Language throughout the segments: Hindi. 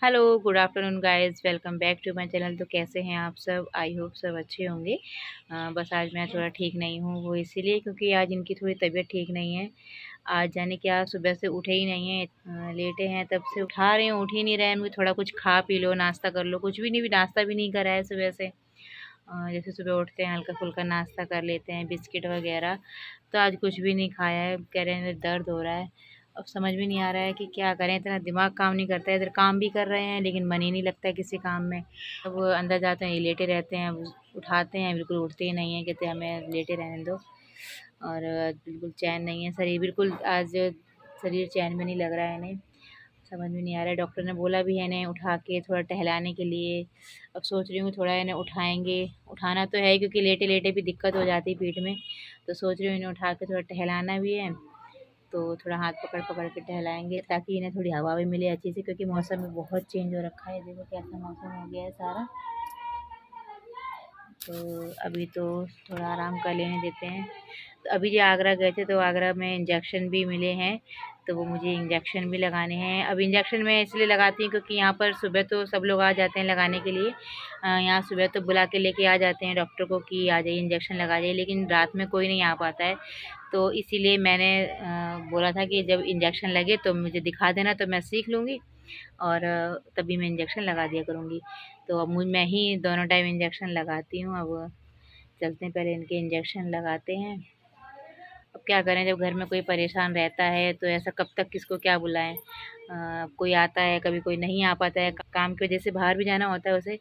Hello, good afternoon guys, welcome back to my channel. तो कैसे हैं आप सब? आई होप सब अच्छे होंगे। बस आज मैं थोड़ा ठीक नहीं हूँ, वो इसीलिए क्योंकि आज इनकी थोड़ी तबीयत ठीक नहीं है। आज जाने क्या, सुबह से उठे ही नहीं हैं, लेटे हैं तब से, उठा रहे हैं उठ ही नहीं रहे हैं। मुझे थोड़ा कुछ खा पी लो, नाश्ता कर लो, कुछ भी नहीं, भी नाश्ता भी नहीं करा है सुबह से। जैसे सुबह उठते हैं हल्का फुल्का नाश्ता कर लेते हैं, बिस्किट वगैरह। तो आज कुछ भी नहीं खाया है, कह रहे हैं दर्द हो रहा है। अब समझ में नहीं आ रहा है कि क्या करें, इतना दिमाग काम नहीं करता है। इधर काम भी कर रहे हैं लेकिन मन ही नहीं लगता है किसी काम में। अब अंदर जाते हैं, ये लेटे रहते हैं, उठाते हैं बिल्कुल उठते ही नहीं हैं, कहते हैं हमें लेटे रहने दो। और बिल्कुल चैन नहीं है शरीर, बिल्कुल आज शरीर चैन में नहीं लग रहा है इन्हें। समझ में नहीं आ रहा है। डॉक्टर ने बोला भी है इन्हें उठा के थोड़ा टहलाने के लिए। अब सोच रही हूँ थोड़ा इन्हें उठाएंगे, उठाना तो है क्योंकि लेटे लेटे भी दिक्कत हो जाती है पीठ में। तो सोच रही हूँ इन्हें उठा के थोड़ा टहलाना भी है। तो थोड़ा हाथ पकड़ पकड़ के टहलाएंगे ताकि इन्हें थोड़ी हवा भी मिले अच्छी से, क्योंकि मौसम में बहुत चेंज हो रखा है। देखो कैसा मौसम हो गया है सारा। तो अभी तो थोड़ा आराम कर लेने देते हैं। तो अभी जो आगरा गए थे तो आगरा में इंजेक्शन भी मिले हैं, तो वो मुझे इंजेक्शन भी लगाने हैं। अब इंजेक्शन मैं इसलिए लगाती हूँ क्योंकि यहाँ पर सुबह तो सब लोग आ जाते हैं लगाने के लिए। यहाँ सुबह तो बुला के लेके आ जाते हैं डॉक्टर को कि आ जाइए इंजेक्शन लगा जाइए, लेकिन रात में कोई नहीं आ पाता है। तो इसीलिए मैंने बोला था कि जब इंजेक्शन लगे तो मुझे दिखा देना, तो मैं सीख लूँगी और तभी मैं इंजेक्शन लगा दिया करूँगी। तो अब मैं ही दोनों टाइम इंजेक्शन लगाती हूँ। अब चलते हैं, पहले इनके इंजेक्शन लगाते हैं। अब क्या करें, जब घर में कोई परेशान रहता है तो ऐसा कब तक किसको क्या बुलाएं। कोई आता है, कभी कोई नहीं आ पाता है, काम की वजह से बाहर भी जाना होता है उसे।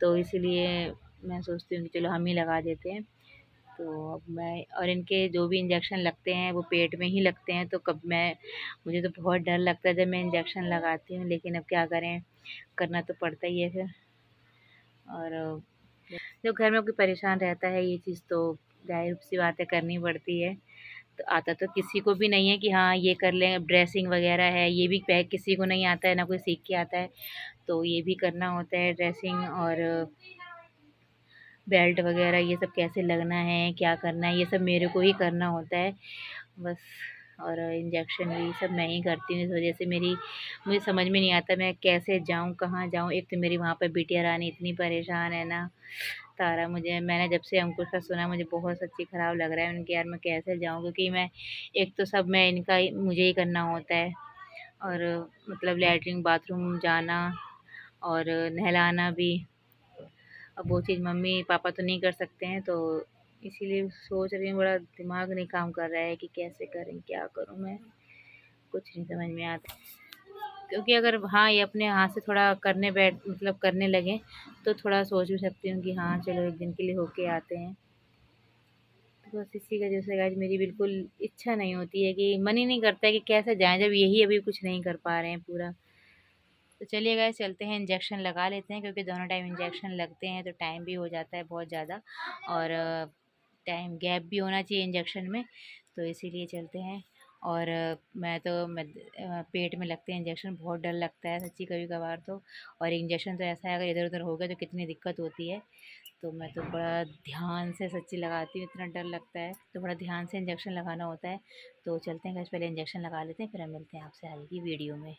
तो इसीलिए मैं सोचती हूँ कि चलो हम ही लगा देते हैं। तो अब मैं, और इनके जो भी इंजेक्शन लगते हैं वो पेट में ही लगते हैं, तो कब मैं, मुझे तो बहुत डर लगता है जब मैं इंजेक्शन लगाती हूँ, लेकिन अब क्या करें, करना तो पड़ता ही है फिर। और जब घर में कोई परेशान रहता है, ये चीज़ तो जाहिर सी बात है करनी पड़ती है। तो आता तो किसी को भी नहीं है कि हाँ ये कर लें। ड्रेसिंग वगैरह है, ये भी किसी को नहीं आता है, ना कोई सीख के आता है। तो ये भी करना होता है ड्रेसिंग, और बेल्ट वगैरह ये सब कैसे लगना है, क्या करना है, ये सब मेरे को ही करना होता है बस। और इंजेक्शन भी सब मैं ही करती हूँ, इस वजह से मुझे समझ में नहीं आता मैं कैसे जाऊँ, कहाँ जाऊँ। एक तो मेरी वहाँ पर बिटिया रानी इतनी परेशान है ना, तारा। मैंने जब से अंकुश का सुना मुझे बहुत सच्ची ख़राब लग रहा है उनके, यार मैं कैसे जाऊँ, क्योंकि मैं एक तो सब मैं मुझे ही करना होता है। और मतलब लैट्रिन बाथरूम जाना और नहलाना भी, अब वो चीज़ मम्मी पापा तो नहीं कर सकते हैं। तो इसीलिए सोच रही हूँ, बड़ा दिमाग नहीं काम कर रहा है कि कैसे करें, क्या करूँ मैं, कुछ नहीं समझ में आता। क्योंकि अगर हाँ ये अपने हाथ से थोड़ा करने बैठ मतलब करने लगे तो थोड़ा सोच भी सकती हूँ कि हाँ चलो एक दिन के लिए होके आते हैं। तो बस इसी वजह से गाइस मेरी बिल्कुल इच्छा नहीं होती है, कि मन ही नहीं करता है कि कैसे जाएं जब यही अभी कुछ नहीं कर पा रहे हैं पूरा। तो चलिए गाइस चलते हैं, इंजेक्शन लगा लेते हैं, क्योंकि दोनों टाइम इंजेक्शन लगते हैं तो टाइम भी हो जाता है बहुत ज़्यादा, और टाइम गैप भी होना चाहिए इंजेक्शन में। तो इसीलिए चलते हैं। और पेट में लगते हैं इंजेक्शन, बहुत डर लगता है सच्ची कभी कभार तो। और इंजेक्शन तो ऐसा है, अगर इधर उधर हो गया तो कितनी दिक्कत होती है। तो मैं तो बड़ा ध्यान से सच्ची लगाती हूँ, इतना डर लगता है तो बड़ा ध्यान से इंजेक्शन लगाना होता है। तो चलते हैं गाइस, पहले इंजेक्शन लगा लेते हैं, फिर हम मिलते हैं आपसे आगे की वीडियो में।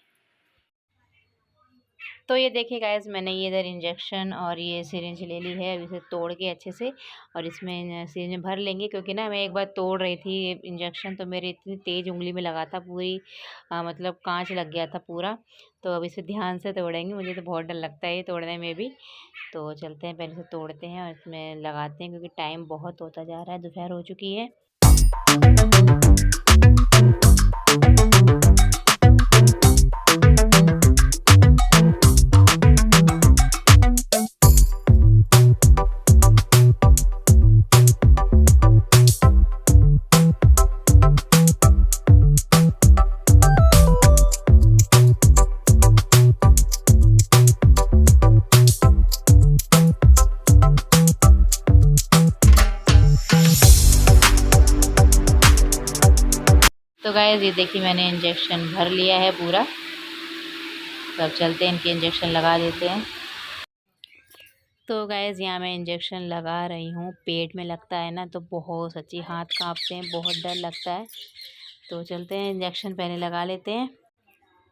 तो ये देखिए गाइस, मैंने ये इधर इंजेक्शन और ये सिरिंज ले ली है। अब इसे तोड़ के अच्छे से, और इसमें सिरिंज में भर लेंगे, क्योंकि ना मैं एक बार तोड़ रही थी ये इंजेक्शन, तो मेरी इतनी तेज़ उंगली में लगा था, पूरी मतलब कांच लग गया था पूरा। तो अब इसे ध्यान से तोड़ेंगे, मुझे तो बहुत डर लगता है ये तोड़ने में भी। तो चलते हैं, पहले से तोड़ते हैं और इसमें लगाते हैं, क्योंकि टाइम बहुत होता जा रहा है, दोपहर हो चुकी है। तो गाइस ये देखिए मैंने इंजेक्शन भर लिया है पूरा। तो अब चलते हैं, इनके इंजेक्शन लगा देते हैं। तो गाइस यहाँ मैं इंजेक्शन लगा रही हूँ, पेट में लगता है ना तो बहुत सच्ची हाथ कांपते हैं, बहुत डर लगता है। तो चलते हैं, इंजेक्शन पहले लगा लेते हैं।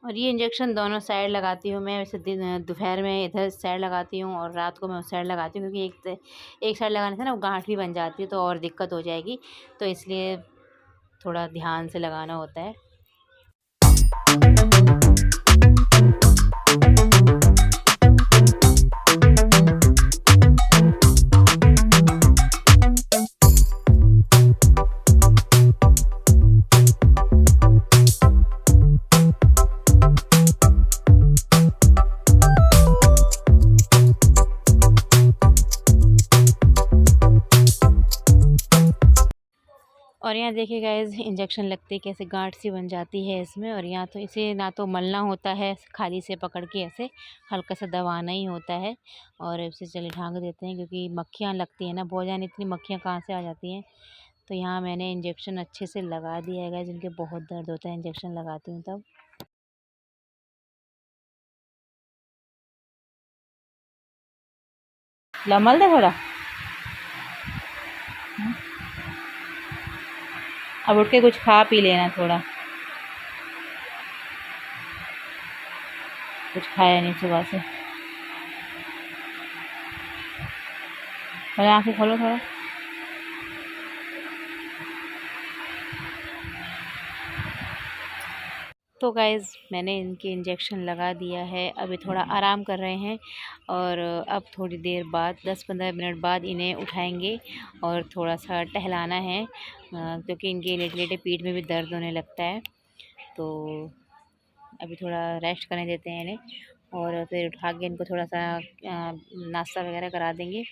और ये इंजेक्शन दोनों साइड लगाती हूँ मैं। वैसे दिन दोपहर में इधर साइड लगाती हूँ और रात को मैं उस साइड लगाती हूँ, क्योंकि एक साइड लगाने से ना वो गांठ भी बन जाती है तो और दिक्कत हो जाएगी, तो इसलिए थोड़ा ध्यान से लगाना होता है। और यहाँ देखिए गाइस, इंजेक्शन लगते ही कैसे गांठ सी बन जाती है इसमें। और यहाँ तो इसे ना तो मलना होता है खाली से पकड़ के, ऐसे हल्का सा दबाना ही होता है और इसे चले ढाँक देते हैं, क्योंकि मक्खियाँ लगती हैं ना बहुत, जान इतनी मक्खियाँ कहाँ से आ जाती हैं। तो यहाँ मैंने इंजेक्शन अच्छे से लगा दिया है गाइस, जिनके बहुत दर्द होता है इंजेक्शन लगाती हूँ तब। मल दे थोड़ा, अब उठ के कुछ खा पी लेना थोड़ा, कुछ खाया नहीं सुबह से। और आँखें खोलो थोड़ा। तो गाइज़, मैंने इनके इंजेक्शन लगा दिया है, अभी थोड़ा आराम कर रहे हैं। और अब थोड़ी देर बाद 10-15 मिनट बाद इन्हें उठाएंगे और थोड़ा सा टहलाना है, क्योंकि इनके लेटे लेटे पीठ में भी दर्द होने लगता है। तो अभी थोड़ा रेस्ट करने देते हैं इन्हें, और फिर उठा के इनको थोड़ा सा नाश्ता वगैरह करा देंगे।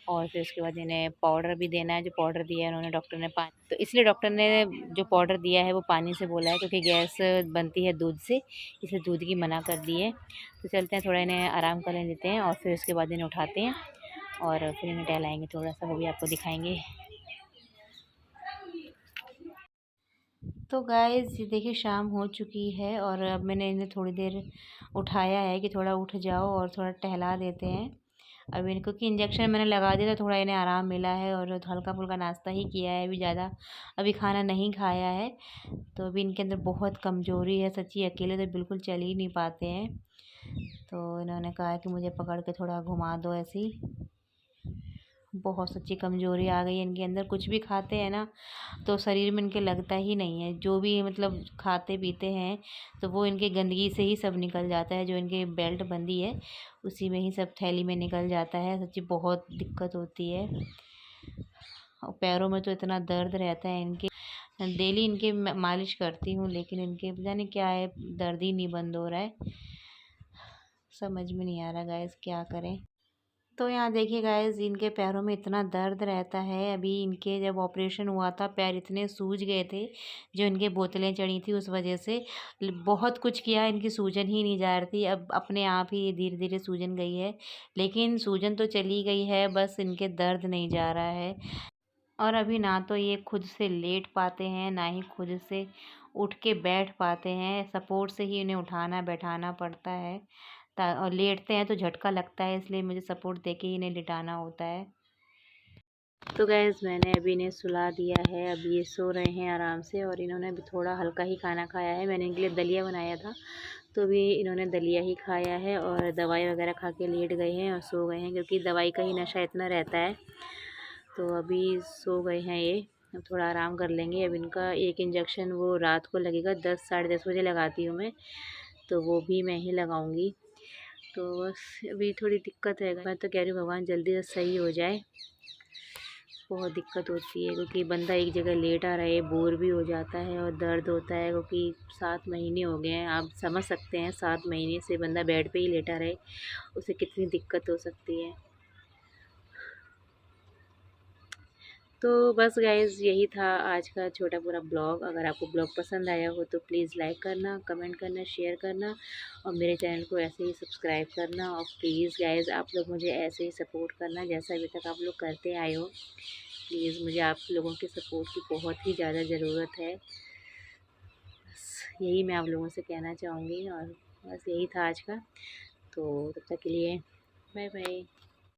और फिर उसके बाद इन्हें पाउडर भी देना है, जो पाउडर दिया है उन्होंने डॉक्टर ने, पानी, तो इसलिए डॉक्टर ने जो पाउडर दिया है वो पानी से बोला है, क्योंकि गैस बनती है दूध से, इसे दूध की मना कर दी है। तो चलते हैं, थोड़ा इन्हें आराम करने देते हैं और फिर उसके बाद इन्हें उठाते हैं और फिर इन्हें टहलाएँगे थोड़ा सा, वो भी आपको दिखाएँगे। तो गाइस, ये देखिए शाम हो चुकी है और अब मैंने इन्हें थोड़ी देर उठाया है कि थोड़ा उठ जाओ और थोड़ा टहला देते हैं। अब इनको कि इंजेक्शन मैंने लगा दिया तो थोड़ा इन्हें आराम मिला है और हल्का फुल्का नाश्ता ही किया है, अभी ज़्यादा अभी खाना नहीं खाया है। तो अभी इनके अंदर बहुत कमज़ोरी है सच्ची, अकेले तो बिल्कुल चल ही नहीं पाते हैं। तो इन्होंने कहा है कि मुझे पकड़ के थोड़ा घुमा दो ऐसे ही। बहुत सच्ची कमज़ोरी आ गई है इनके अंदर, कुछ भी खाते हैं ना तो शरीर में इनके लगता ही नहीं है। जो भी मतलब खाते पीते हैं तो वो इनके गंदगी से ही सब निकल जाता है, जो इनके बेल्ट बंदी है उसी में ही सब थैली में निकल जाता है। सच्ची बहुत दिक्कत होती है। और पैरों में तो इतना दर्द रहता है इनके, डेली इनके मालिश करती हूँ लेकिन इनके पता नहीं क्या है, दर्द ही नहीं बंद हो रहा है। समझ में नहीं आ रहा गाइस क्या करें। तो यहाँ देखिए गाइस, इनके पैरों में इतना दर्द रहता है। अभी इनके जब ऑपरेशन हुआ था पैर इतने सूज गए थे, जो इनके बोतलें चढ़ी थी उस वजह से। बहुत कुछ किया, इनकी सूजन ही नहीं जा रही थी। अब अपने आप ही धीरे धीरे सूजन गई है, लेकिन सूजन तो चली गई है, बस इनके दर्द नहीं जा रहा है। और अभी ना तो ये खुद से लेट पाते हैं, ना ही खुद से उठ के बैठ पाते हैं। सपोर्ट से ही इन्हें उठाना बैठाना पड़ता है। और लेटते हैं तो झटका लगता है, इसलिए मुझे सपोर्ट दे के ही इन्हें लिटाना होता है। तो गैस, मैंने अभी इन्हें सुला दिया है, अभी ये सो रहे हैं आराम से। और इन्होंने अभी थोड़ा हल्का ही खाना खाया है, मैंने इनके लिए दलिया बनाया था तो भी इन्होंने दलिया ही खाया है और दवाई वगैरह खा के लेट गए हैं और सो गए हैं, क्योंकि दवाई का ही नशा इतना रहता है। तो अभी सो गए हैं ये, अब थोड़ा आराम कर लेंगे। अब इनका एक इंजेक्शन वो रात को लगेगा, 10-10:30 बजे लगाती हूँ मैं, तो वो भी मैं ही लगाऊंगी। तो बस अभी थोड़ी दिक्कत है, मैं तो कह रही हूँ भगवान जल्दी से सही हो जाए। बहुत दिक्कत होती है, क्योंकि बंदा एक जगह लेटा रहे बोर भी हो जाता है और दर्द होता है, क्योंकि 7 महीने हो गए हैं, आप समझ सकते हैं 7 महीने से बंदा बेड पे ही लेटा रहे, उसे कितनी दिक्कत हो सकती है। तो बस गाइज़, यही था आज का छोटा पूरा ब्लॉग। अगर आपको ब्लॉग पसंद आया हो तो प्लीज़ लाइक करना, कमेंट करना, शेयर करना और मेरे चैनल को ऐसे ही सब्सक्राइब करना। और प्लीज़ गाइज़, आप लोग मुझे ऐसे ही सपोर्ट करना जैसा अभी तक आप लोग करते आए हो। प्लीज़, मुझे आप लोगों के सपोर्ट की बहुत ही ज़्यादा ज़रूरत है। बस यही मैं आप लोगों से कहना चाहूँगी, और बस यही था आज का। तो तब तक के लिए बाय बाय।